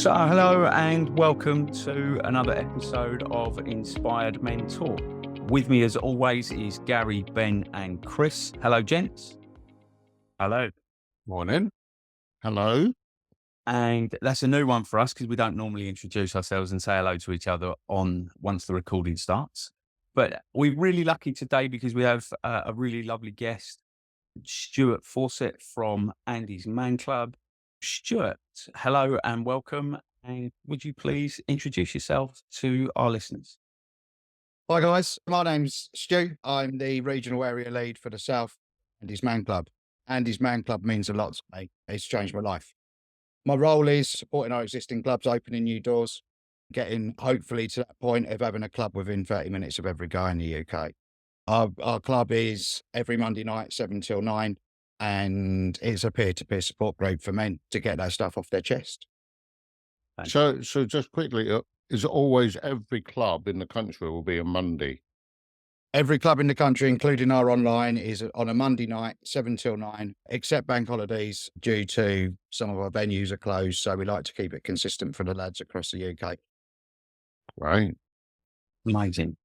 So, hello and welcome to another episode of Inspired Mentor. With me, as always, is Gary, Ben, and Chris. Hello, gents. Hello. Morning. Hello. And that's a new one for us because we don't normally introduce ourselves and say hello to each other once the recording starts. But we're really lucky today because we have a really lovely guest, Stuart Fawcett from Andy's Man Club. Stuart, hello and welcome. And would you please introduce yourself to our listeners? Hi guys, my name's Stu. I'm the regional area lead for the South Andy's Man Club. Andy's Man Club means a lot to me. It's changed my life. My role is supporting our existing clubs, opening new doors, getting hopefully to that point of having a club within 30 minutes of every guy in the UK. Our club is every Monday night, 7 till 9, and it's a peer-to-peer support group for men to get that stuff off their chest. So just quickly, is it always every club in the country will be a Monday? Every club in the country, including our online, is on a Monday night, 7 till 9, except bank holidays due to some of our venues are closed. So we like to keep it consistent for the lads across the UK. Right. Amazing.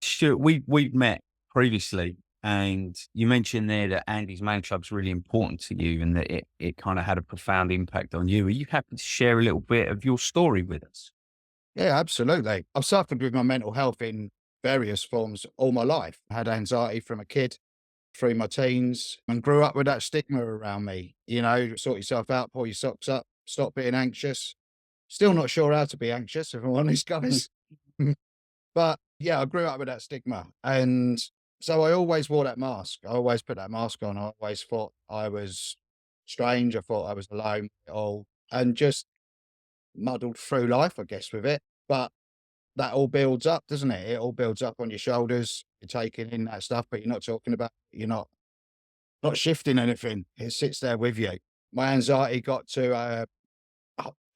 Stuart, we've met previously and you mentioned there that Andy's Man Club's really important to you and that it kind of had a profound impact on you. Are you happy to share a little bit of your story with us? Yeah, absolutely. I've suffered with my mental health in various forms all my life. I had anxiety from a kid through my teens and grew up with that stigma around me. You know, sort yourself out, pull your socks up, stop being anxious. Still not sure how to be anxious, if I'm honest, guys. But yeah, I grew up with that stigma. And so I always wore that mask. I always put that mask on. I always thought I was strange. I thought I was alone all and just muddled through life, I guess, with it. But that all builds up, doesn't it? It all builds up on your shoulders. You're taking in that stuff, but you're not talking about, you're not shifting anything. It sits there with you. My anxiety got to a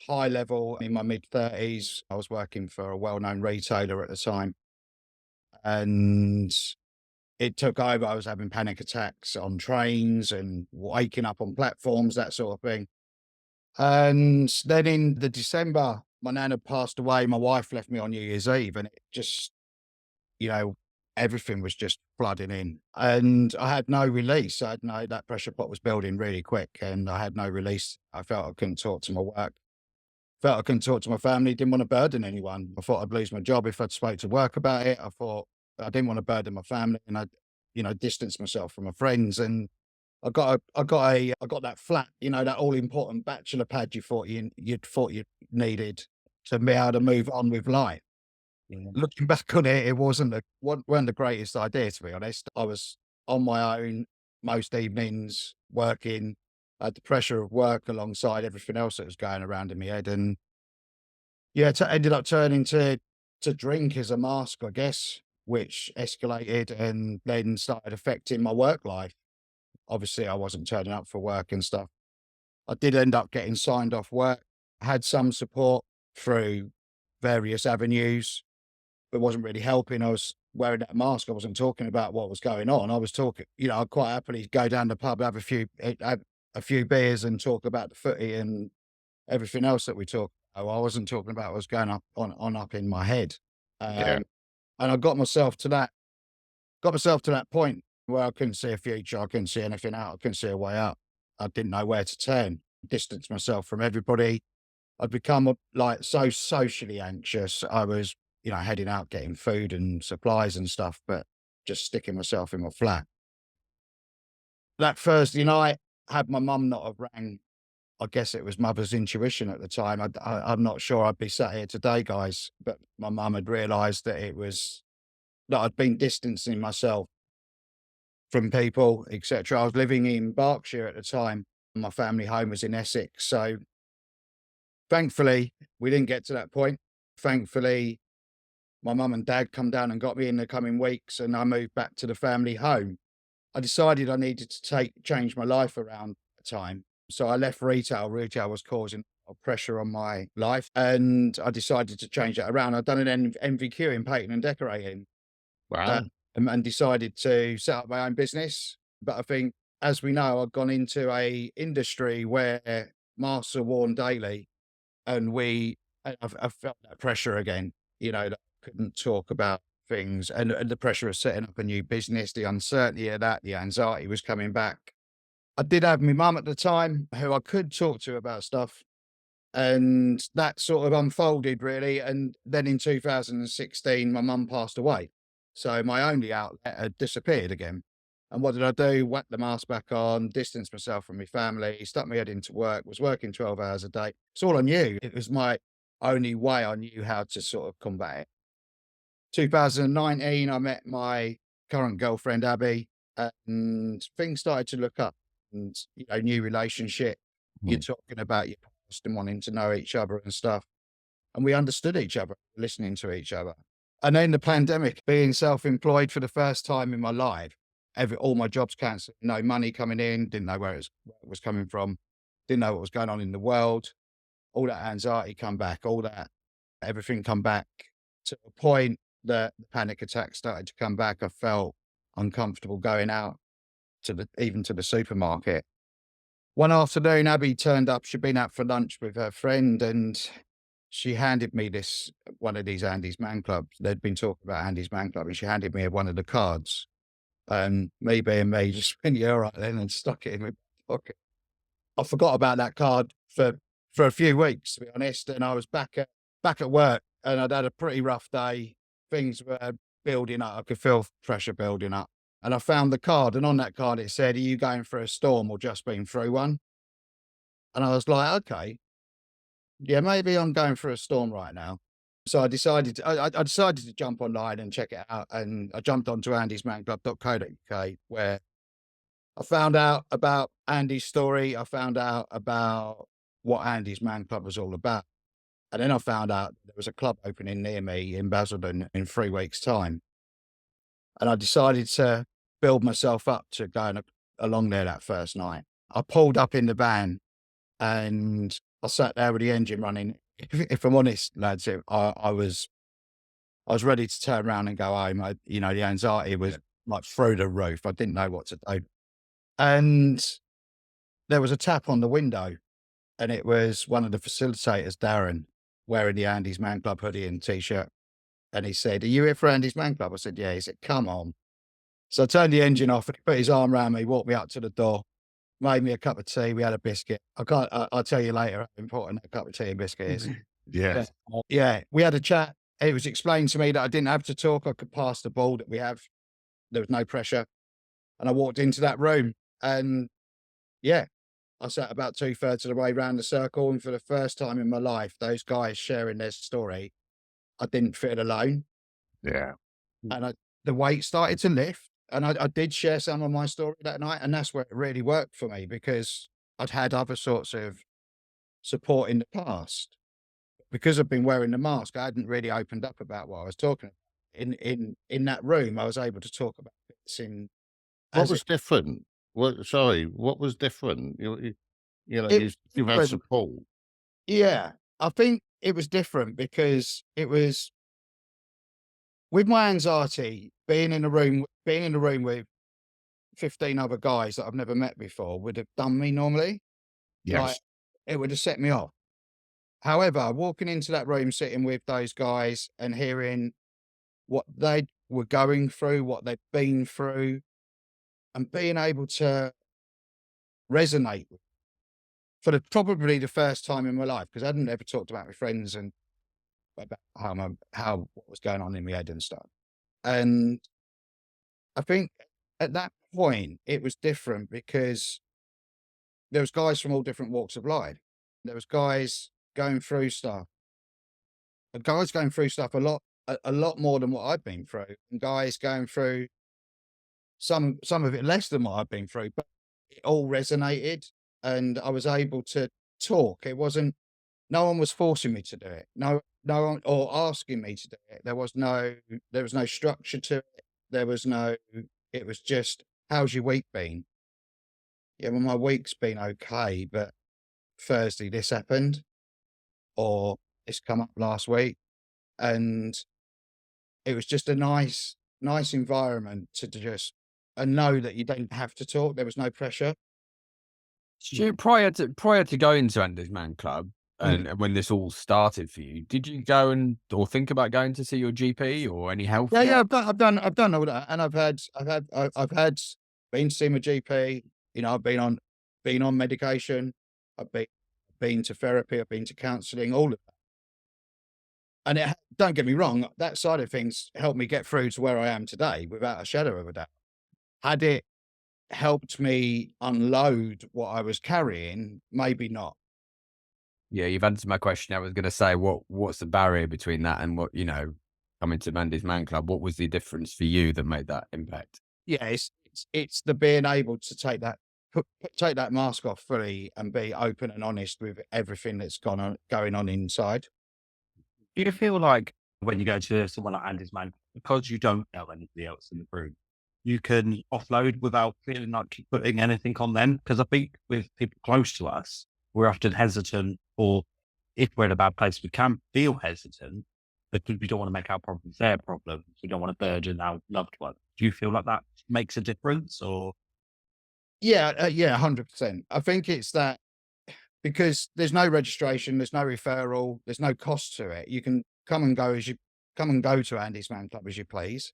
high level in my mid-30s. I was working for a well-known retailer at the time, and it took over. I was having panic attacks on trains and waking up on platforms, that sort of thing. And then in the December, my nan had passed away. My wife left me on New Year's Eve, and it just, everything was just flooding in, and I had no release. I had no, that pressure pot was building really quick, and I had no release. I felt I couldn't talk to my work. Felt I couldn't talk to my family. Didn't want to burden anyone. I thought I'd lose my job if I'd spoke to work about it. I thought I didn't want to burden my family, and I, distanced myself from my friends. And I got that flat, that all important bachelor pad you thought you needed to be able to move on with life. Yeah. Looking back on it, it weren't the greatest idea, to be honest. I was on my own most evenings working. I had the pressure of work alongside everything else that was going around in my head, and yeah, it ended up turning to drink as a mask, I guess, which escalated and then started affecting my work life. Obviously, I wasn't turning up for work and stuff. I did end up getting signed off work, had some support through various avenues, but wasn't really helping. I was wearing that mask. I wasn't talking about what was going on. I was talking, I'd quite happily go down the pub, have a few beers and talk about the footy and everything else that we talk about. I wasn't talking about what was going up in my head. Yeah. And I got myself to that point where I couldn't see a future. I couldn't see anything out. I couldn't see a way out. I didn't know where to turn, distance myself from everybody. I'd become like so socially anxious. I was, heading out, getting food and supplies and stuff, but just sticking myself in my flat. That Thursday night, had my mum not have rang, I guess it was mother's intuition at the time. I'm not sure I'd be sat here today, guys, but my mum had realised that that I'd been distancing myself from people, etc. I was living in Berkshire at the time. My family home was in Essex. So thankfully, we didn't get to that point. Thankfully, my mum and dad come down and got me in the coming weeks, and I moved back to the family home. I decided I needed to change my life around at the time. So I left retail. Retail was causing a lot of pressure on my life, and I decided to change that around. I'd done an MVQ in painting and decorating, Wow. and decided to set up my own business. But I think, as we know, I've gone into a industry where masks are worn daily, And I felt that pressure again, that I couldn't talk about things, and the pressure of setting up a new business, the uncertainty of that, the anxiety was coming back. I did have my mum at the time who I could talk to about stuff, and that sort of unfolded really. And then in 2016, my mum passed away. So my only outlet had disappeared again. And what did I do? Whacked the mask back on, distanced myself from my family, stuck my head into work, was working 12 hours a day. It's all I knew. It was my only way I knew how to sort of combat it. 2019, I met my current girlfriend, Abby, and things started to look up. And, new relationship, you're talking about your past and wanting to know each other and stuff. And we understood each other, listening to each other. And then the pandemic, being self-employed for the first time in my life, all my jobs cancelled, no money coming in, didn't know where it was coming from, didn't know what was going on in the world. All that anxiety come back, everything come back to a point that the panic attack started to come back. I felt uncomfortable going out even to the supermarket. One afternoon, Abby turned up. She'd been out for lunch with her friend, and she handed me one of these Andy's Man Clubs. They'd been talking about Andy's Man Club, and she handed me one of the cards. And me being me, just went, yeah, all right then, and stuck it in my pocket. I forgot about that card for a few weeks, to be honest. And I was back at work, and I'd had a pretty rough day. Things were building up. I could feel pressure building up. And I found the card, and on that card it said, "Are you going through a storm or just been through one?" And I was like, okay, yeah, maybe I'm going through a storm right now. So I decided to jump online and check it out. And I jumped onto andysmanclub.co.uk, where I found out about Andy's story. I found out about what Andy's Man Club was all about. And then I found out there was a club opening near me in Basildon in 3 weeks' time. And I decided to build myself up to going along there that first night. I pulled up in the van and I sat there with the engine running. If I'm honest, lads, I was ready to turn around and go home. The anxiety was like through the roof. I didn't know what to do. And there was a tap on the window, and it was one of the facilitators, Darren, wearing the Andy's Man Club hoodie and t-shirt. And he said, "Are you here for Andy's Man Club?" I said, "Yeah." He said, "Come on." So I turned the engine off, and he put his arm around me, walked me up to the door, made me a cup of tea. We had a biscuit. I'll tell you later how important a cup of tea and biscuit is. Yeah. Yeah. We had a chat. It was explained to me that I didn't have to talk. I could pass the ball that we have. There was no pressure. And I walked into that room, and yeah, I sat about 2/3 of the way around the circle. And for the first time in my life, those guys sharing their story, I didn't feel alone. Yeah. And the weight started to lift. And I did share some of my story that night. And that's where it really worked for me, because I'd had other sorts of support in the past. Because I've been wearing the mask, I hadn't really opened up about what I was talking about. In that room, I was able to talk about bits What was different? What was different? You've had support. Yeah, I think it was different because it was with my anxiety, being in a room with 15 other guys that I've never met before would have done me normally. Yes. Like, it would have set me off. However, walking into that room, sitting with those guys and hearing what they were going through, what they'd been through, and being able to resonate for probably the first time in my life, because I hadn't ever talked about my friends and about what was going on in my head and stuff. And I think at that point it was different because there was guys from all different walks of life. There was guys going through stuff a lot more than what I've been through, and guys going through some of it less than what I've been through, but it all resonated, and I was able to talk. No one was forcing me to do it. No one, or asking me to do it. There was no structure to it. It was just, "How's your week been?" "Yeah, well, my week's been okay, but Thursday this happened," or "This come up last week." And it was just a nice environment to just and know that you don't have to talk. There was no pressure. Stu, prior to going to Andy's Man Club, Mm. and when this all started for you, did you go or think about going to see your GP or any health? Yeah, yeah, I've done all that, and I've had been to see my GP. You know, I've been on medication. I've been to therapy. I've been to counselling. All of that, and don't get me wrong, that side of things helped me get through to where I am today, without a shadow of a doubt. Had it helped me unload what I was carrying? Maybe not. Yeah, you've answered my question. I was going to say, what's the barrier between that and what, coming to Mandy's Man Club? What was the difference for you that made that impact? Yeah, it's the being able to take that mask off fully and be open and honest with everything that's going on inside. Do you feel like when you go to someone like Andy's Man, because you don't know anybody else in the room, you can offload without feeling like you're putting anything on them? Because I think with people close to us, we're often hesitant, or if we're in a bad place, we can feel hesitant because we don't want to make our problems their problems. We don't want to burden our loved ones. Do you feel like that makes a difference, or? Yeah, yeah, 100%. I think it's that because there's no registration, there's no referral, there's no cost to it. You can come and go to Andy's Man Club as you please.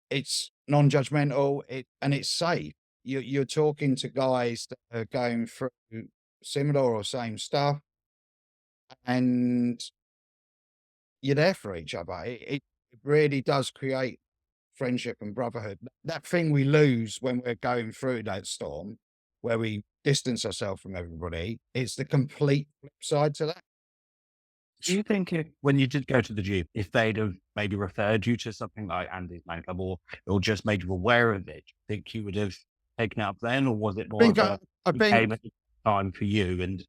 It's non-judgmental, and it's safe. You're talking to guys that are going through similar or same stuff, and you're there for each other. It really does create friendship and brotherhood. That thing we lose when we're going through that storm, where we distance ourselves from everybody, it's the complete flip side to that. Do you think when you did go to the gym, if they'd have maybe referred you to something like Andy's Man Club, or just made you aware of it, do you think you would have taken it up then, or was it more of a I it came think at the time for you and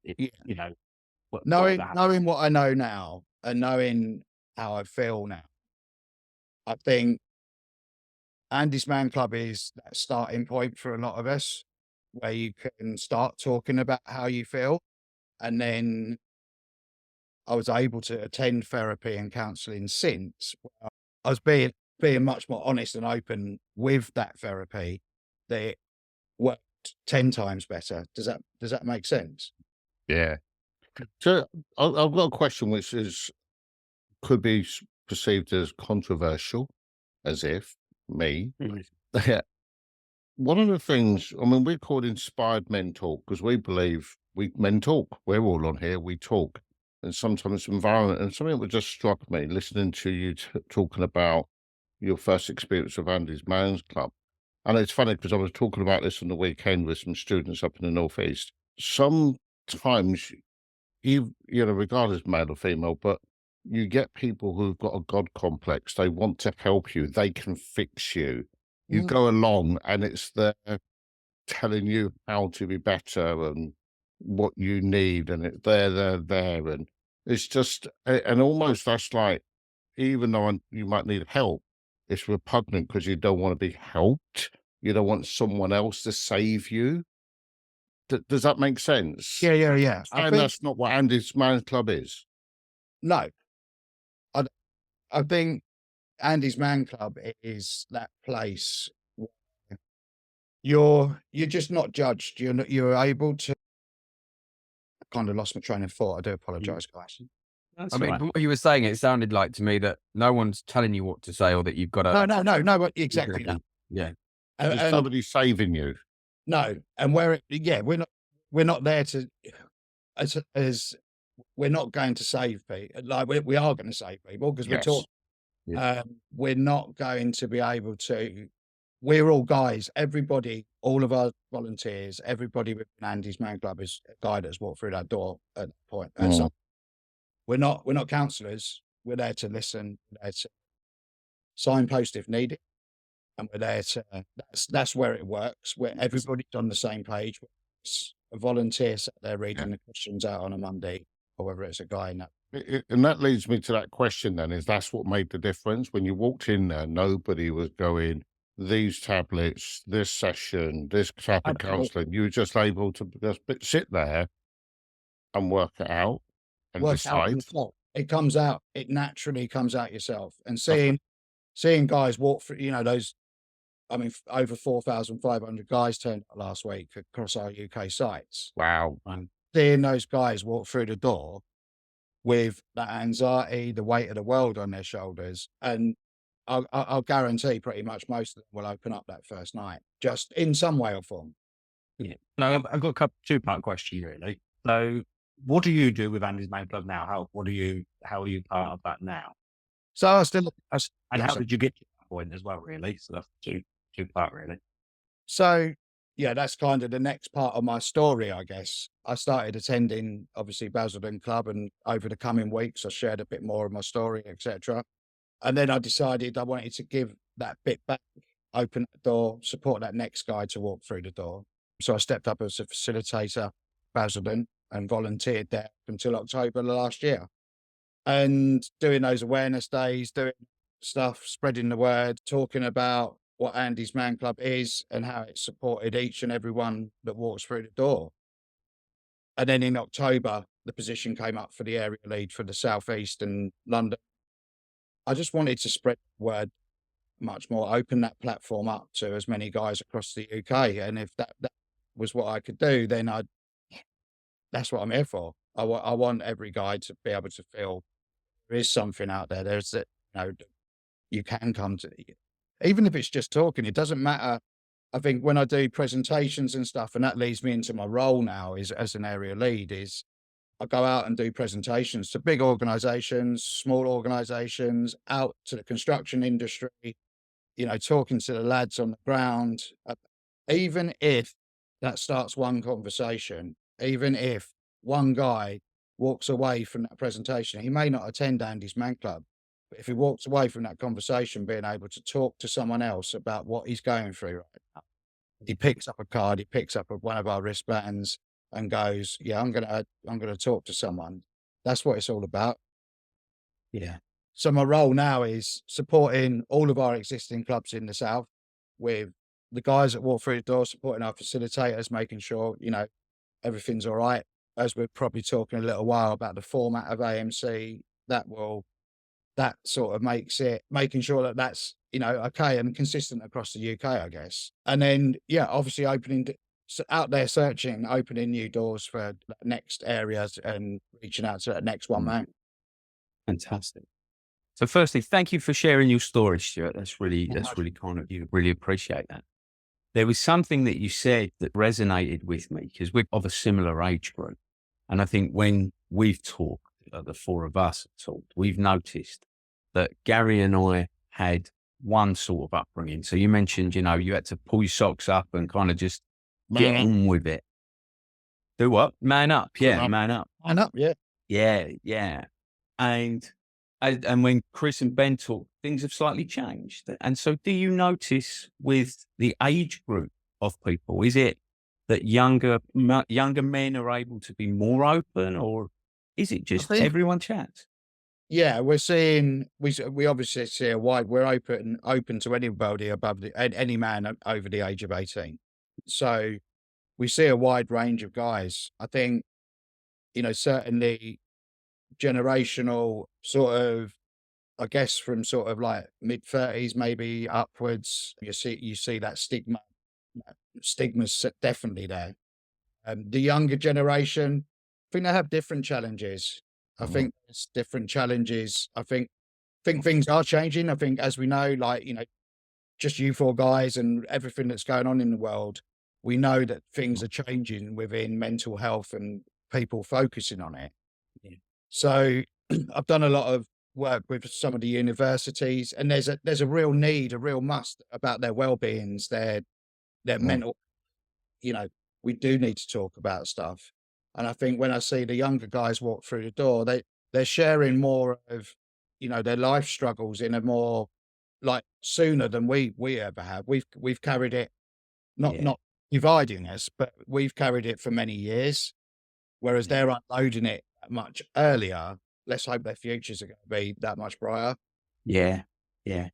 Yeah. you know what knowing what I know now and knowing how I feel now, I think Andy's Man Club is that starting point for a lot of us, where you can start talking about how you feel. And then I was able to attend therapy and counselling since. I was being much more honest and open with that therapy. That it worked 10 times better. Does that make sense? Yeah. So I've got a question which could be perceived as controversial, as if me. Mhm. One of the things, I mean, we're called Inspired Men Talk because we believe men talk. We're all on here, we talk. And sometimes environment, and something that just struck me listening to you talking about your first experience of Andy's Man's Club. And it's funny because I was talking about this on the weekend with some students up in the Northeast. Sometimes, regardless male or female, but you get people who've got a God complex. They want to help you. They can fix you. You go along and it's there telling you how to be better and what you need. And it's there. And it's just, and almost that's like, even though you might need help, it's repugnant because you don't want to be helped. You don't want someone else to save you. Does that make sense? Yeah, yeah, yeah. I And think that's not what Andy's Man Club is. no. I think Andy's Man Club is that place where you're just not judged. You're able to. I kind of lost my train of thought. I do apologize, guys. That's I mean, all right. from what you were saying, it sounded like to me that no one's telling you what to say or that you've got to. No, but exactly that. Yeah. And, There's and nobody saving you. no, and we're not there to as we're not going to save people. Like we are going to save people because we're Yes. talking. Yeah. We're not going to be able to. We're all guys. Everybody, all of our volunteers, everybody with Andy's Man Club is a guy that's walked through that door at that point. And so we're not counsellors. We're there to listen. We're there to signpost if needed, and we're there to. That's where it works. Where everybody's on the same page. It's a volunteer sat there reading the questions out on a Monday, or whether it's a guy in that. And that leads me to that question then, is that's what made the difference? When you walked in there, nobody was going, these tablets, this session, this type of counselling. You were just able to just sit there and work it out and Work out decide. yourself. It comes out. It naturally comes out yourself. And seeing guys walk through, those. I mean, over 4,500 guys turned up last week across our UK sites. Wow. seeing those guys walk through the door with that anxiety, the weight of the world on their shoulders, and I'll guarantee pretty much most of them will open up that first night, just in some way or form. Yeah. No, I've got a couple two-part question really. So what do you do with Andy's Main Club now? How are you part of that now? So I still, And yeah, how so, did you get to that point as well, really? So that's two-part really. so yeah, that's kind of the next part of my story, I guess. I started attending obviously Basildon Club, and over the coming weeks, I shared a bit more of my story, etc. And then I decided I wanted to give that bit back, open the door, support that next guy to walk through the door. So I stepped up as a facilitator, Basildon, and volunteered there until October last year. And doing those awareness days, doing stuff, spreading the word, talking about what Andy's Man Club is and how it supported each and every one that walks through the door. And then in October, the position came up for the area lead for the South East and London. I just wanted to spread the word much more, open that platform up to as many guys across the UK. And if that was what I could do, then that's what I'm here for. I want every guy to be able to feel there is something out there. There's that, that you can come to, even if it's just talking, it doesn't matter. I think when I do presentations and stuff, and that leads me into my role now is as an area lead, is I go out and do presentations to big organizations, small organizations, out to the construction industry, talking to the lads on the ground. Even if that starts one conversation, even if one guy walks away from that presentation, he may not attend Andy's Man Club, but if he walks away from that conversation being able to talk to someone else about what he's going through right now, he picks up a card, he picks up one of our wristbands and goes, yeah, I'm gonna talk to someone. That's what it's all about. Yeah. So my role now is supporting all of our existing clubs in the South with the guys that walk through the door, supporting our facilitators, making sure, everything's all right. As we're probably talking a little while about the format of AMC, that sort of making sure that that's, okay and consistent across the UK, I guess. And then, yeah, obviously out there searching, opening new doors for next areas and reaching out to that next one, man. Fantastic. So firstly, thank you for sharing your story, Stuart. That's really kind of you. Really appreciate that. There was something that you said that resonated with me because we're of a similar age group. And I think when we've talked, the four of us have talked, we've noticed that Gary and I had one sort of upbringing. So you mentioned, you had to pull your socks up and kind of just get on with it. Do what? Man up. Yeah, man up. Man up, yeah. Yeah, yeah. And when Chris and Ben talk, things have slightly changed. And so do you notice with the age group of people, is it that younger men are able to be more open, or is it just everyone chats? Yeah, we're seeing, we obviously see we're open to anybody any man over the age of 18. So we see a wide range of guys. I think, certainly generational sort of, I guess from sort of like mid-30s, maybe upwards, you see that stigma's definitely there. The younger generation, I think they have different challenges. I think there's different challenges. I think things are changing. I think, as we know, like, just you four guys and everything that's going on in the world, we know that things are changing within mental health and people focusing on it. Yeah. So I've done a lot of work with some of the universities, and there's a real need, a real must about their well-beings, their mental, we do need to talk about stuff. And I think when I see the younger guys walk through the door, they're sharing more of, their life struggles in a more like sooner than we ever have. We've carried it, not dividing us, but we've carried it for many years, whereas they're unloading it much earlier. Let's hope their futures are going to be that much brighter. Yeah. Yeah.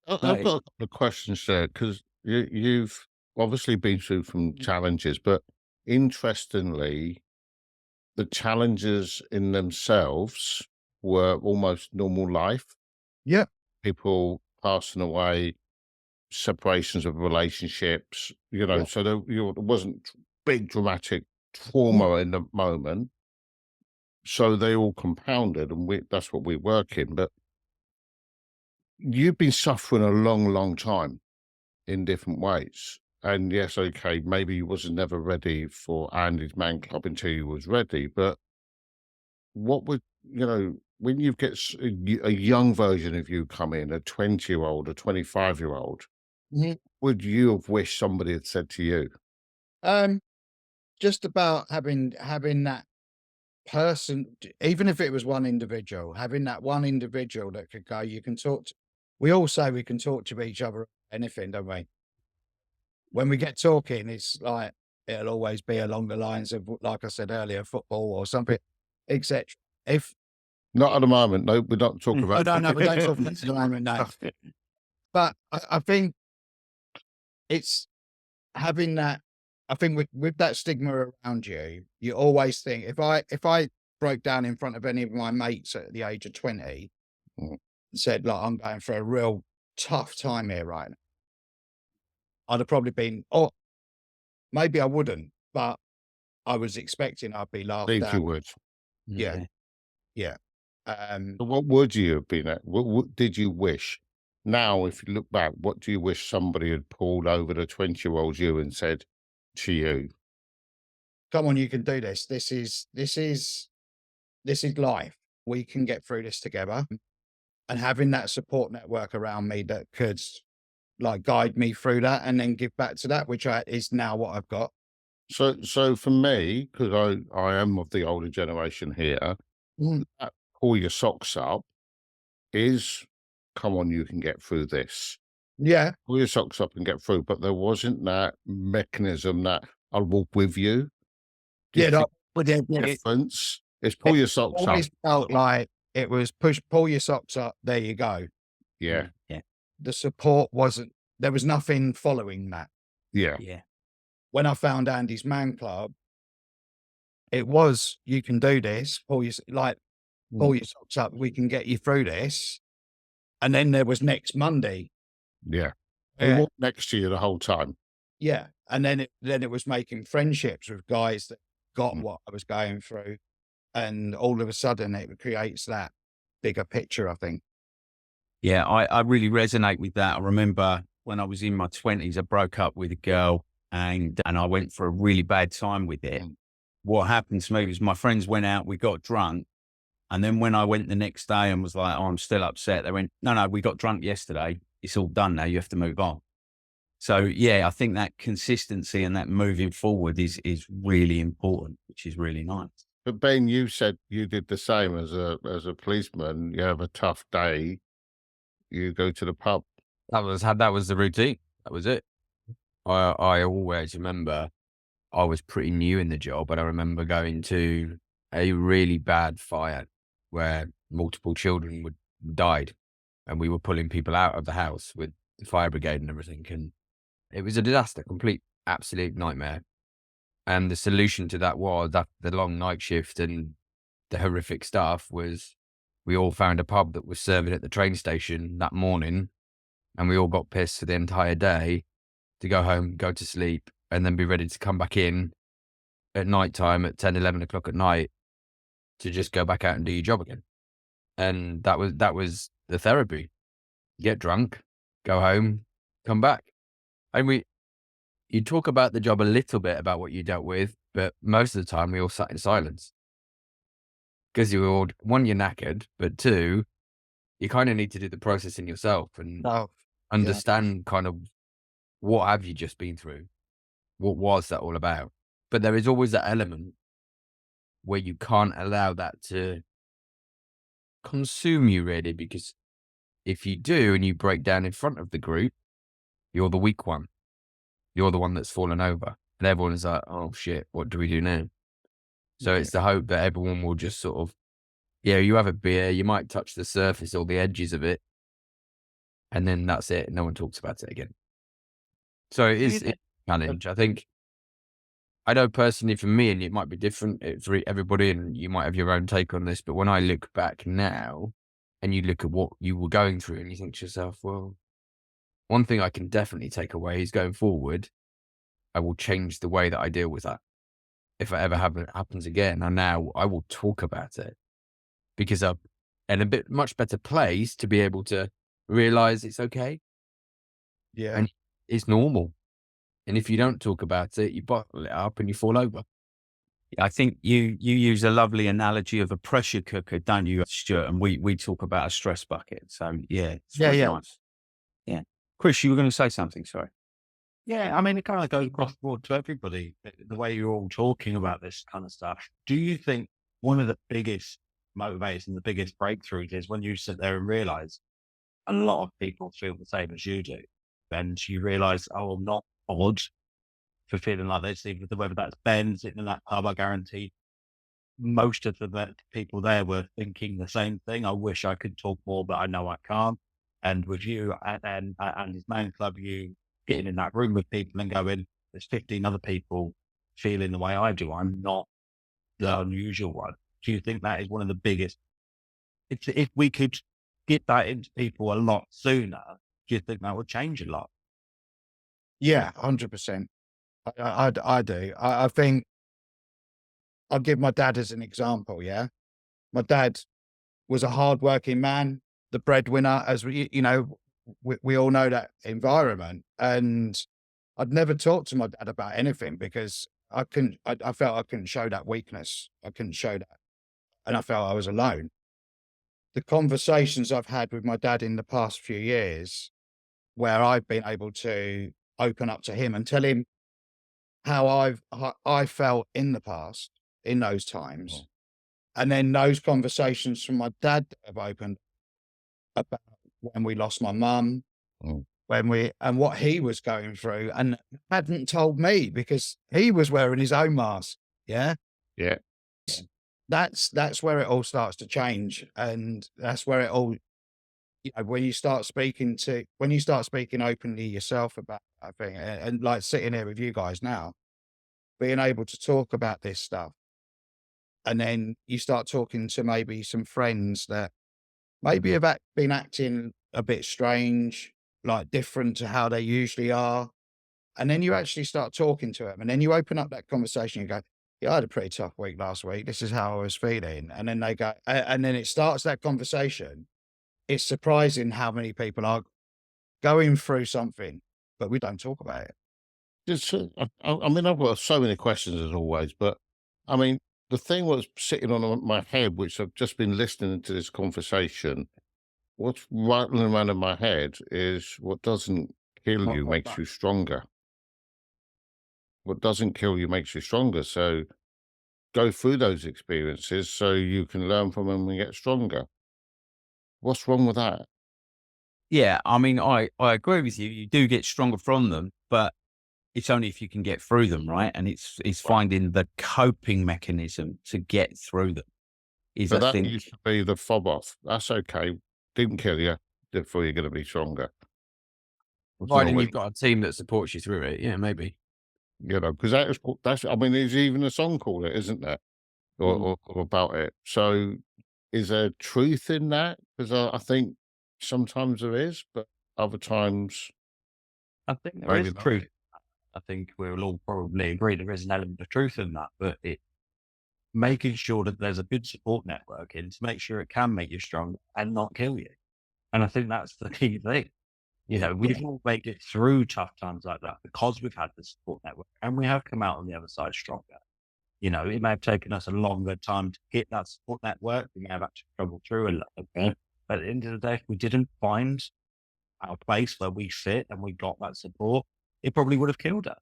I've got a couple of questions there because you've obviously been through some challenges, but interestingly, the challenges in themselves were almost normal life. Yeah. People passing away, separations of relationships, Yeah. so there wasn't big dramatic trauma in the moment. So they all compounded, and that's what we work in. But you've been suffering a long, long time in different ways. And yes, okay, maybe you wasn't never ready for Andy's Man Club until you was ready. But what would, when you get a young version of you come in, a 20-year-old, a 25-year-old, Mhm. would you have wished somebody had said to you? Just about having that person, even if it was one individual, having that one individual that could go, you can talk to, we all say we can talk to each other, anything, don't we? When we get talking, it's like, it'll always be along the lines of, like I said earlier, football or something, etc. If, Not at the moment. No, we're not talking oh, about. no, we don't talk about it at the moment, no. But I think it's having that, I think with that stigma around you, you always think, if I broke down in front of any of my mates at the age of 20 Mm. and said, like, I'm going for a real tough time here right now, I'd have probably been, oh, maybe I wouldn't, but I was expecting I'd be laughed Think at. you would. Yeah. Yeah. But what would you have been at? What did you wish? Now, if you look back, what do you wish somebody had pulled over the 20-year-old you and said to you? Come on, you can do this. This is life. We can get through this together. And having that support network around me that could, like, guide me through that and then give back to that, which is now what I've got. So for me, because I am of the older generation here, Mm. that pull your socks up is, come on, you can get through this. Yeah. Pull your socks up and get through. But there wasn't that mechanism that I'll walk with you. Do you Yeah. think But the difference is pull your socks up? always felt like it was pull your socks up. There you go. Yeah, Yeah. The support wasn't, there was nothing following that. yeah. Yeah. When I found Andy's Man Club, it was, you can do this, pull your socks up. We can get you through this. And then there was next Monday. Yeah. They walked next to you the whole time. Yeah. And then it was making friendships with guys that got Mm. what I was going through. And all of a sudden it creates that bigger picture, I think. Yeah, I really resonate with that. I remember when I was in my 20s, I broke up with a girl and I went for a really bad time with it. Mm. What happened to me was my friends went out, we got drunk. And then when I went the next day and was like, oh, I'm still upset, they went, no, we got drunk yesterday. It's all done now. You have to move on. So yeah, I think that consistency and that moving forward is really important, which is really nice. But Ben, you said you did the same as a policeman. You have a tough day, you go to the pub. That was the routine. That was it. I always remember I was pretty new in the job, but I remember going to a really bad fire where multiple children died, and we were pulling people out of the house with the fire brigade and everything, and it was a disaster, complete, absolute nightmare. And the solution to that was that the long night shift and the horrific stuff was we all found a pub that was serving at the train station that morning, and we all got pissed for the entire day to go home, go to sleep, and then be ready to come back in at night time at 10, 11 o'clock at night to just go back out and do your job again. And that was the therapy. Get drunk, go home, come back. And you talk about the job a little bit about what you dealt with, but most of the time we all sat in silence. Because you all, one, you're knackered, but two, you kind of need to do the processing yourself and understand kind of what have you just been through? What was that all about? But there is always that element where you can't allow that to consume you really, because if you do and you break down in front of the group, you're the weak one. You're the one that's fallen over. And everyone is like, oh shit, what do we do now? So it's the hope that everyone will just sort of, you have a beer, you might touch the surface or the edges of it, and then that's it. No one talks about it again. So it's a challenge. I think, I know personally for me, and it might be different for everybody, and you might have your own take on this, but when I look back now and you look at what you were going through and you think to yourself, well, one thing I can definitely take away is going forward, I will change the way that I deal with that. if it ever happens again, I will talk about it because I'm in a much better place to be able to realize it's okay Yeah. and it's normal. And if you don't talk about it, you bottle it up and you fall over. I think you use a lovely analogy of a pressure cooker, don't you, Stuart? And we talk about a stress bucket. So yeah, it's Yeah, really yeah. nice. Yeah. Chris, you were going to say something, sorry. Yeah, I mean, it kind of goes across the board to everybody, the way you're all talking about this kind of stuff. Do you think one of the biggest motivators and the biggest breakthroughs is when you sit there and realize a lot of people feel the same as you do? And you realize, oh, I'm not odd for feeling like this, even whether that's Ben sitting in that pub, I guarantee most of the people there were thinking the same thing. I wish I could talk more, but I know I can't. And with you and his man club, you getting in that room with people and going, there's 15 other people feeling the way I do. I'm not the unusual one. Do you think that is one of the biggest? If we could get that into people a lot sooner, do you think that would change a lot? Yeah, 100%. I do. I think I'll give my dad as an example. Yeah. My dad was a hardworking man, the breadwinner, as we all know that environment. And I'd never talked to my dad about anything because I felt I couldn't show that weakness. I couldn't show that. And I felt I was alone. The conversations I've had with my dad in the past few years, where I've been able to open up to him and tell him how I felt in the past, in those times. And then those conversations from my dad have opened about when we lost my mum, Mm. and what he was going through and hadn't told me because he was wearing his own mask. Yeah. Yeah. That's where it all starts to change. And that's where it all, when you start speaking openly yourself about, I think, and like sitting here with you guys now, being able to talk about this stuff. And then you start talking to maybe some friends that maybe have been acting a bit strange, like different to how they usually are. And then you actually start talking to them. And then you open up that conversation and go, yeah, I had a pretty tough week last week. This is how I was feeling. And then they go, and then it starts that conversation. It's surprising how many people are going through something, but we don't talk about it. Just, I mean, I've got so many questions as always, but I mean, the thing was sitting on my head, which I've just been listening to this conversation. What's rattling around in my head is what doesn't kill you What makes that? you stronger. What doesn't kill you makes you stronger. So go through those experiences so you can learn from them and get stronger. What's wrong with that? Yeah, I mean, I agree with you. You do get stronger from them, but it's only if you can get through them, right? And it's finding the coping mechanism to get through them. Is So I that think used to be the fob off. That's okay. Didn't kill you. Therefore, you're going to be stronger. It's not Providing what you've got a team that supports you through it. Yeah, maybe. because that's. I mean, there's even a song called it, isn't there? Or about it. So, is there truth in that? Because I think sometimes there is, but other times I think there maybe is not. truth. I think we'll all probably agree there is an element of truth in that, but it making sure that there's a good support network in to make sure it can make you strong and not kill you. And I think that's the key thing. We've all made it through tough times like that because we've had the support network and we have come out on the other side stronger. It may have taken us a longer time to get that support network. We may have actually struggled through a little bit. But at the end of the day, if we didn't find our place where we fit and we got that support, it probably would have killed us.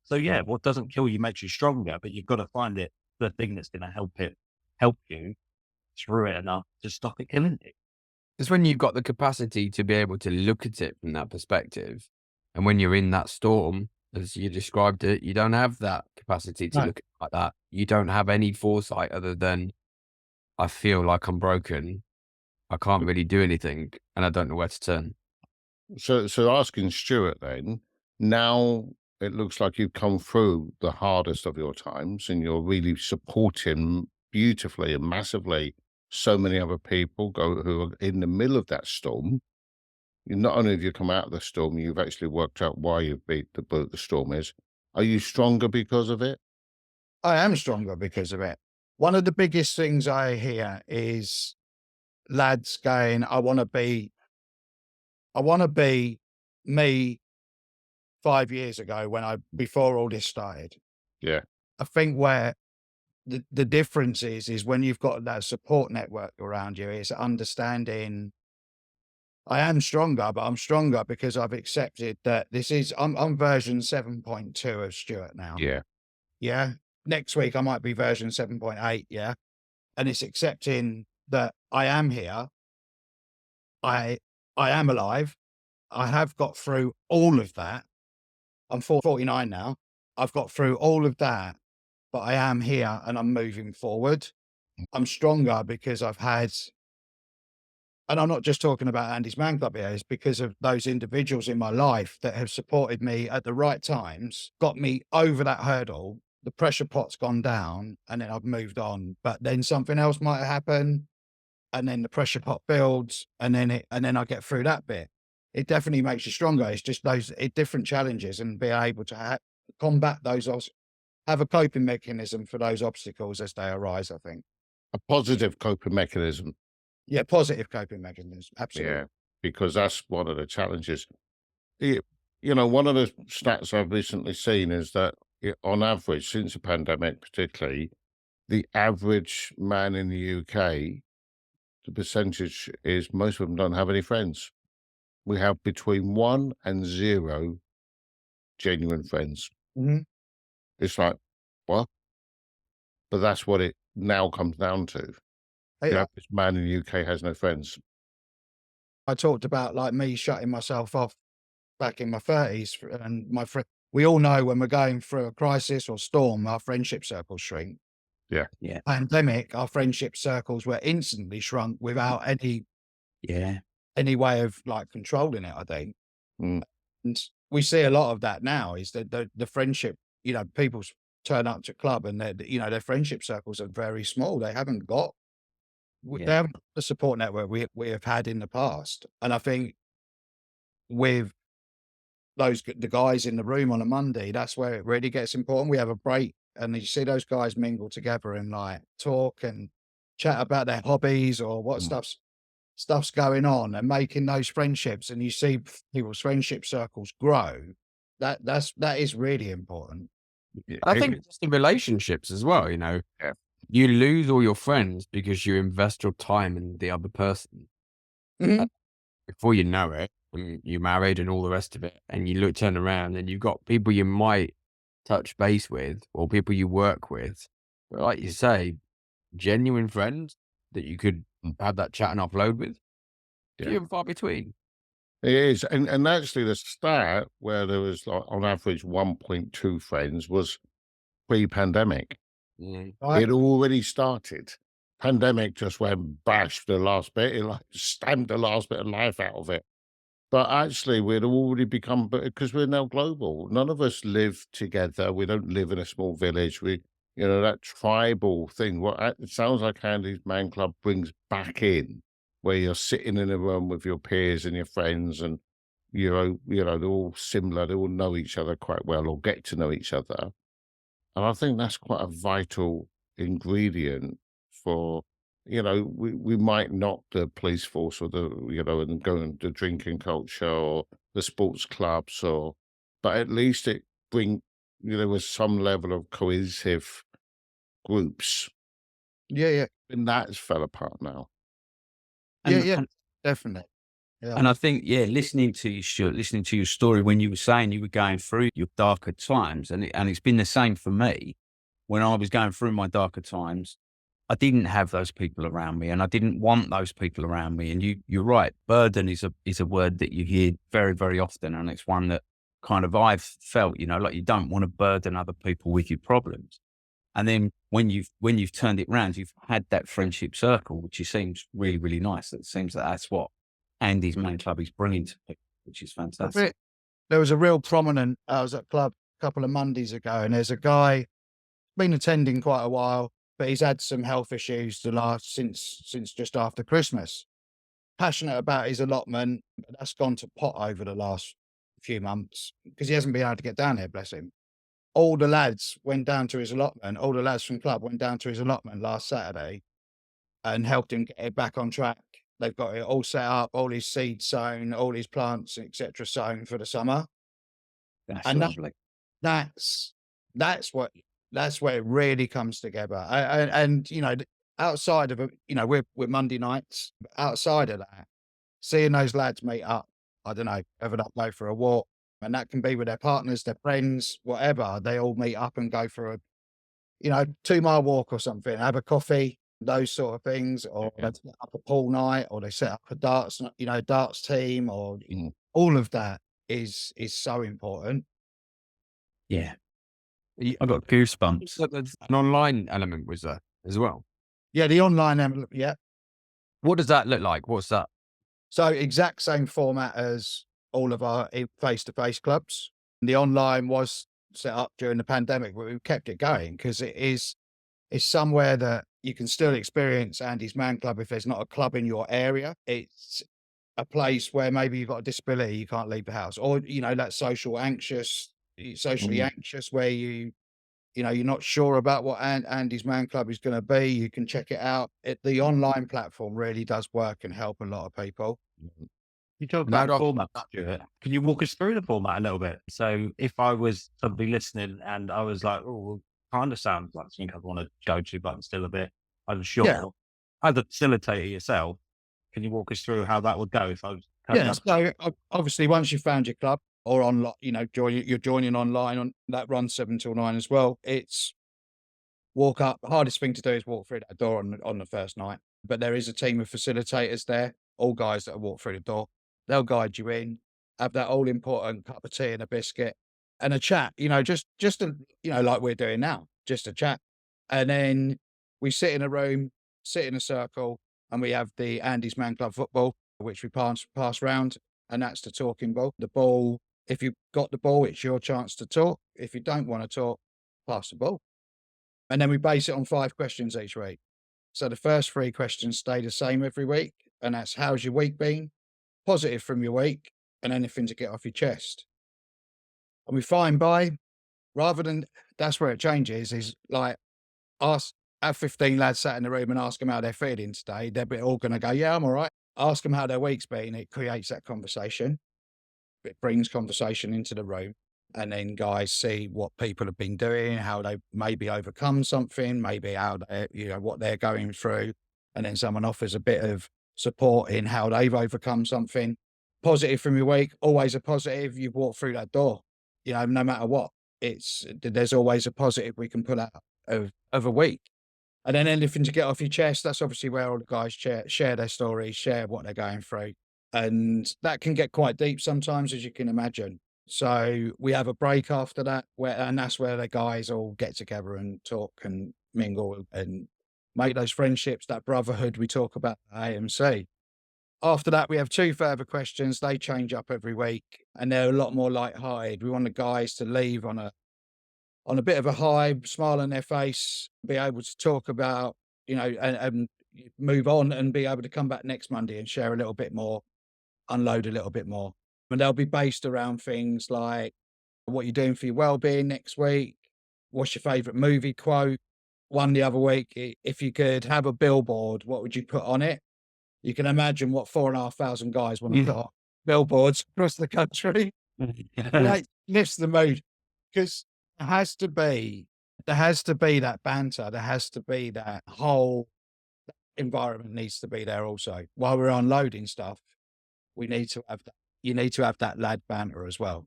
So yeah, what doesn't kill you makes you stronger, but you've got to find the thing that's going to help you through it enough to stop it killing you. It's when you've got the capacity to be able to look at it from that perspective. And when you're in that storm, as you described it, you don't have that capacity to No. look at it like that. You don't have any foresight other than, I feel like I'm broken. I can't really do anything and I don't know where to turn. So asking Stuart then, now it looks like you've come through the hardest of your times and you're really supporting beautifully and massively so many other people who are in the middle of that storm. Not only have you come out of the storm, you've actually worked out why you've beat the storm is. Are you stronger because of it? I am stronger because of it. One of the biggest things I hear is lads going, I want to be me 5 years ago before all this started. Yeah. I think where the difference is when you've got that support network around you, is understanding I am stronger, but I'm stronger because I've accepted that I'm version 7.2 of Stuart now. Yeah. Yeah. Next week I might be version 7.8. Yeah. And it's accepting that I am here. I am alive. I have got through all of that. I'm 49 now. I've got through all of that, but I am here and I'm moving forward. I'm stronger because and I'm not just talking about Andy's Man Club here, it's because of those individuals in my life that have supported me at the right times, got me over that hurdle. The pressure pot's gone down and then I've moved on, but then something else might happen and then the pressure pot builds and then I get through that bit. It definitely makes you stronger. It's just those different challenges and be able to combat those, have a coping mechanism for those obstacles as they arise, I think. A positive coping mechanism. Yeah, positive coping mechanism. Absolutely. Yeah, because that's one of the challenges. One of the stats I've recently seen is that on average, since the pandemic particularly, the average man in the UK, the percentage is most of them don't have any friends. We have between 1 and 0 genuine friends. Mhm. It's like, what? But that's what it now comes down to. The Yeah. average man in the UK has no friends. I talked about like me shutting myself off back in my 30s and my friend. We all know when we're going through a crisis or storm, our friendship circles shrink. Yeah. Yeah. Pandemic, our friendship circles were instantly shrunk without Yeah. any way of like controlling it, I think. Mm. And we see a lot of that now is that the friendship, people turn up to club and their friendship circles are very small. They haven't got Yeah. they haven't got the support network we have had in the past. And I think with the guys in the room on a Monday, that's where it really gets important. We have a break and you see those guys mingle together and like talk and chat about their hobbies or what stuff's going on and making those friendships, and you see people's friendship circles grow. That is really important. I think just in relationships as well, Yeah. you lose all your friends because you invest your time in the other person. Mhm. Before you know it, when you're married and all the rest of it, and you turn around and you've got people you might touch base with or people you work with, but like you say, genuine friends that you could have that chat and upload with, Yeah. few and far between. It is. And actually the stat where there was like on average 1.2 friends was pre-pandemic. Mm. Right? It already started. Pandemic just went bash the last bit. It like stamped the last bit of life out of it. But actually, we'd already become, because we're now global. None of us live together. We don't live in a small village. That tribal thing. It sounds like Andy's Man Club brings back in, where you're sitting in a room with your peers and your friends, and they're all similar. They all know each other quite well, or get to know each other. And I think that's quite a vital ingredient for, we might knock the police force or and go into the drinking culture or the sports clubs but at least it there was some level of cohesive groups, Yeah. and that's fell apart now. And, Yeah. and, Definitely. Yeah. and I think, listening to you, Stuart, listening to your story when you were saying you were going through your darker times, and it's been the same for me. When I was going through my darker times, I didn't have those people around me, and I didn't want those people around me. And you're right. Burden is a word that you hear very, very often. And it's one that kind of I've felt, like you don't want to burden other people with your problems. And then when you've turned it around, you've had that friendship circle, which seems really, really nice. It seems that that's what Andy's Man Club is bringing to people, which is fantastic. There was a real prominent, I was at club a couple of Mondays ago, and there's a guy been attending quite a while, but he's had some health issues since just after Christmas. Passionate about his allotment, but that's gone to pot over the last few months because he hasn't been able to get down here, bless him. all the lads went down to his allotment. All the lads from club went down to his allotment last Saturday and helped him get it back on track. They've got it all set up, all his seeds sown, all his plants, etc., sown for the summer. That's And lovely. that's where it really comes together. And outside of it, we're Monday nights. But outside of that, seeing those lads meet up, I don't know, whether they go for a walk, and that can be with their partners, their friends, whatever. They all meet up and go for a 2-mile walk or something, have a coffee, those sort of things, or they set up a pool night, or they set up a darts team, or all of that is so important. Yeah. I got goosebumps. There's an online element was there as well. Yeah, the online element, yeah. What does that look like? What's that? So exact same format as all of our face-to-face clubs. The online was set up during the pandemic, but we've kept it going because it's somewhere that you can still experience Andy's Man Club if there's not a club in your area. It's a place where maybe you've got a disability, you can't leave the house, or that socially anxious where you're not sure about what Andy's Man Club is going to be. You can check it out. The online platform really does work and help a lot of people. You talk about the format, Stuart. Can you walk us through the format a little bit? So if I was somebody listening and I was like, oh, well, kind of sounds like something I'd want to go to, but I'm still a bit unsure. Yeah. As a facilitator yourself, can you walk us through how that would go if I was? So obviously, once you've found your club or online, you're joining online on that runs 7 till 9 as well. It's walk up. The hardest thing to do is walk through that door on the first night. But there is a team of facilitators there, all guys that walk through the door. They'll guide you in, have that all important cup of tea and a biscuit and a chat, just like we're doing now, just a chat. And then we sit in a room, sit in a circle, and we have the Andy's Man Club football, which we pass round, and that's the talking ball. The ball, if you've got the ball, it's your chance to talk. If you don't want to talk, pass the ball. And then we base it on 5 questions each week. So the first 3 questions stay the same every week, and that's how's your week been? Positive from your week, and anything to get off your chest. And we find rather than, that's where it changes, is like have 15 lads sat in the room and ask them how they're feeling today. They're all going to go, yeah, I'm all right. Ask them how their week's been. It creates that conversation. It brings conversation into the room. And then guys see what people have been doing, how they maybe overcome something, maybe how they, what they're going through. And then someone offers a bit of support in how they've overcome something. Positive from your week, always a positive. You've walked through that door, no matter what. There's always a positive we can pull out of a week. And then anything to get off your chest, that's obviously where all the guys share their stories, share what they're going through. And that can get quite deep sometimes, as you can imagine. So we have a break after that, and that's where the guys all get together and talk and mingle and make those friendships, that brotherhood we talk about at AMC. After that, we have 2 further questions. They change up every week, and they're a lot more lighthearted. We want the guys to leave on a bit of a high, smile on their face, be able to talk about, and move on and be able to come back next Monday and share a little bit more, unload a little bit more. And they'll be based around things like what you're doing for your well-being next week. What's your favorite movie quote? One the other week, if you could have a billboard, what would you put on it? You can imagine what 4,500 guys want to put on billboards across the country. Like, lifts the mood, because there has to be that banter. There has to be that whole environment needs to be there also. While we're unloading stuff, we need to have that. You need to have that lad banter as well.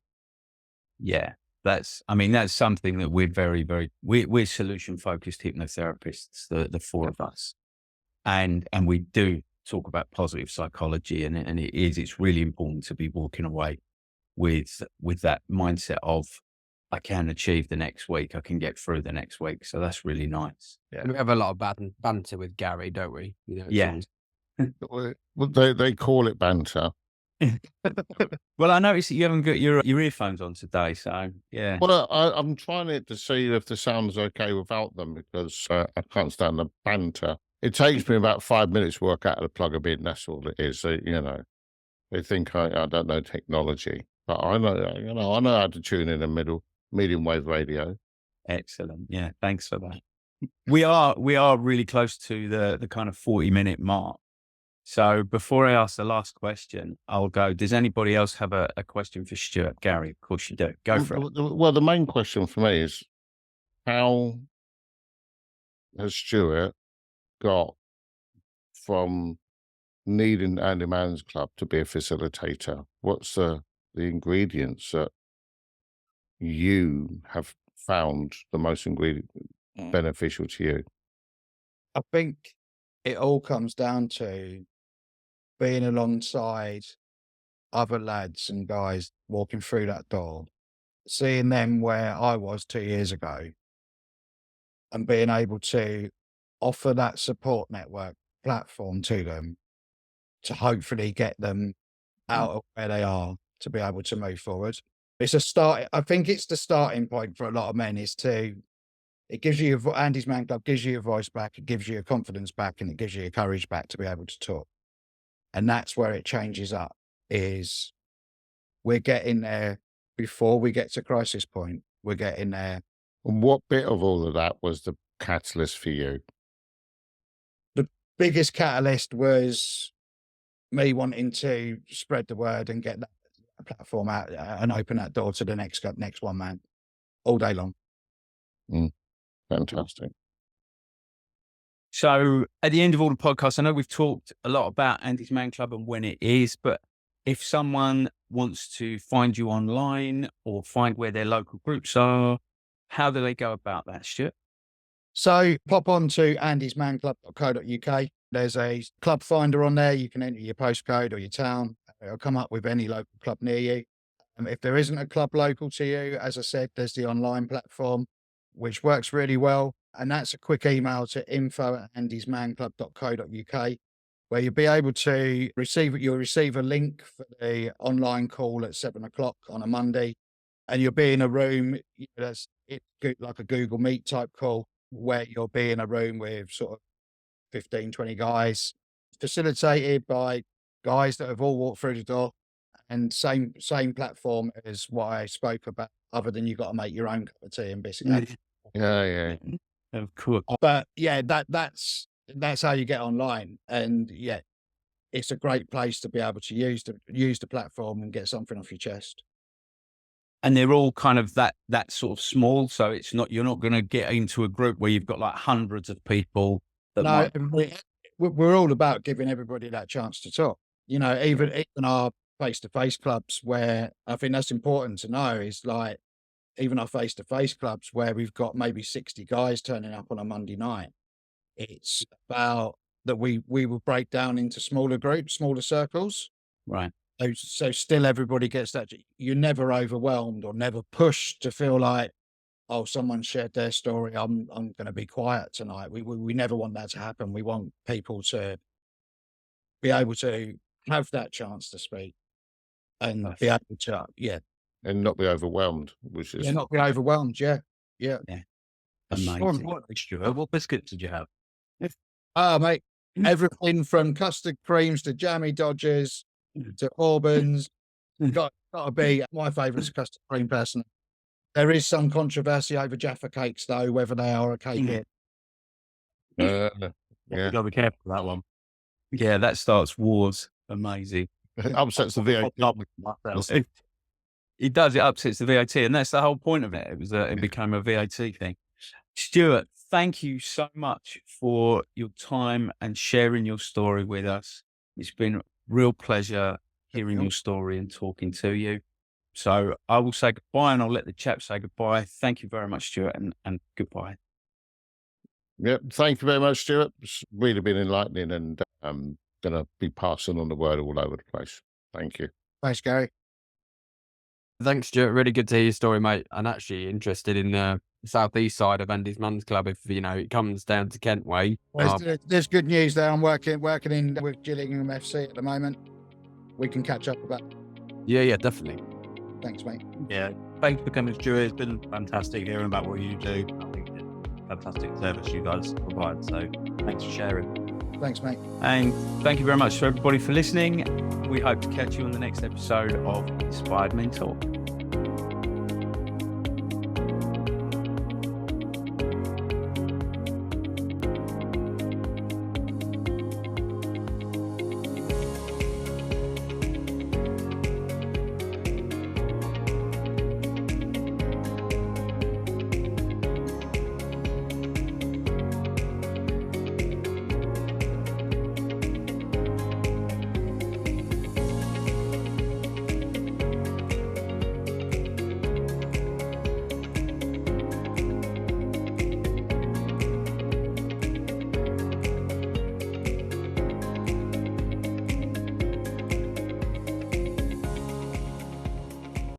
Yeah. That's something that we're very, very, we're solution focused hypnotherapists, the 4 of us. And we do talk about positive psychology, and it's really important to be walking away with that mindset of, I can achieve the next week. I can get through the next week. So that's really nice. Yeah. We have a lot of banter with Gary, don't we? Yeah. Well, they call it banter. Well, I noticed that you haven't got your earphones on today, so yeah. Well, I'm trying it to see if the sound's okay without them, because I can't stand the banter. It takes me about 5 minutes to work out how to plug them in. That's all it is. So, they think I don't know technology, but I know how to tune in the middle medium wave radio. Excellent. Yeah, thanks for that. We are really close to the kind of 40-minute mark. So before I ask the last question, I'll go. Does anybody else have a question for Stuart? Gary, of course you do. Go for it. Well, the main question for me is, how has Stuart got from needing Andy Mann's Club to be a facilitator? What's the ingredients that you have found the most beneficial to you? I think it all comes down to being alongside other lads and guys walking through that door, seeing them where I was 2 years ago, and being able to offer that support network platform to them to hopefully get them out of where they are to be able to move forward. It's a start. I think it's the starting point for a lot of men it gives you Andy's Man Club gives you your voice back, it gives you your confidence back, and it gives you your courage back to be able to talk. And that's where it changes up, is we're getting there before we get to crisis point. We're getting there. And what bit of all of that was the catalyst for you? The biggest catalyst was me wanting to spread the word and get that platform out and open that door to the next one man all day long. Fantastic. So at the end of all the podcasts, I know we've talked a lot about Andy's Man Club and when it is, but if someone wants to find you online or find where their local groups are, how do they go about that, Stuart? So pop on to andysmanclub.co.uk. There's a club finder on there. You can enter your postcode or your town. It'll come up with any local club near you. If there isn't a club local to you, as I said, there's the online platform, which works really well. And that's a quick email to info@andysmanclub.co.uk, where you'll be able to you'll receive a link for the online call at 7:00 on a Monday. And you'll be in a room, it's like a Google Meet type call, where you'll be in a room with sort of 15, 20 guys, facilitated by guys that have all walked through the door, and same platform as what I spoke about, other than you've got to make your own cup of tea and biscuit. Yeah. Of course. But yeah, that's how you get online. And yeah, it's a great place to be able to use the platform and get something off your chest. And they're all kind of that sort of small. So you're not going to get into a group where you've got like hundreds of people. We're all about giving everybody that chance to talk. Even our face-to-face clubs, where I think that's important to know, is like even our face-to-face clubs where we've got maybe 60 guys turning up on a Monday night. It's about that we will break down into smaller groups, smaller circles. Right. So still everybody gets that. You're never overwhelmed or never pushed to feel like, oh, someone shared their story, I'm going to be quiet tonight. We never want that to happen. We want people to be able to have that chance to speak and be able to, and not be overwhelmed, which is not be overwhelmed. Yeah. Amazing. More importantly, Stuart, what biscuits did you have? Mate, everything from custard creams to jammy Dodgers to Auburn's. Got to be my favourite's custard cream person. There is some controversy over Jaffa cakes, though, whether they are a cake hit. yeah. You've got to be careful with that one. Yeah, that starts wars. Amazing. It upsets the VAT. It does. It upsets the VAT, and that's the whole point of it. It became a VAT thing. Stuart, thank you so much for your time and sharing your story with us. It's been a real pleasure hearing your story and talking to you. So I will say goodbye, and I'll let the chap say goodbye. Thank you very much, Stuart, and goodbye. Yep. Thank you very much, Stuart. It's really been enlightening, and I'm going to be passing on the word all over the place. Thank you. Thanks, Gary. Thanks, Stuart. Really good to hear your story, mate. And actually interested in the southeast side of Andy's Man's Club. If it comes down to Kent way, There's good news there. I'm working in with Gillingham FC at the moment. We can catch up about. Yeah, definitely. Thanks, mate. Yeah, thanks for coming, Stuart. It's been fantastic hearing about what you do. I think it's fantastic service you guys provide. So thanks for sharing. Thanks, mate. And thank you very much to everybody for listening. We hope to catch you on the next episode of Inspired Men Talk.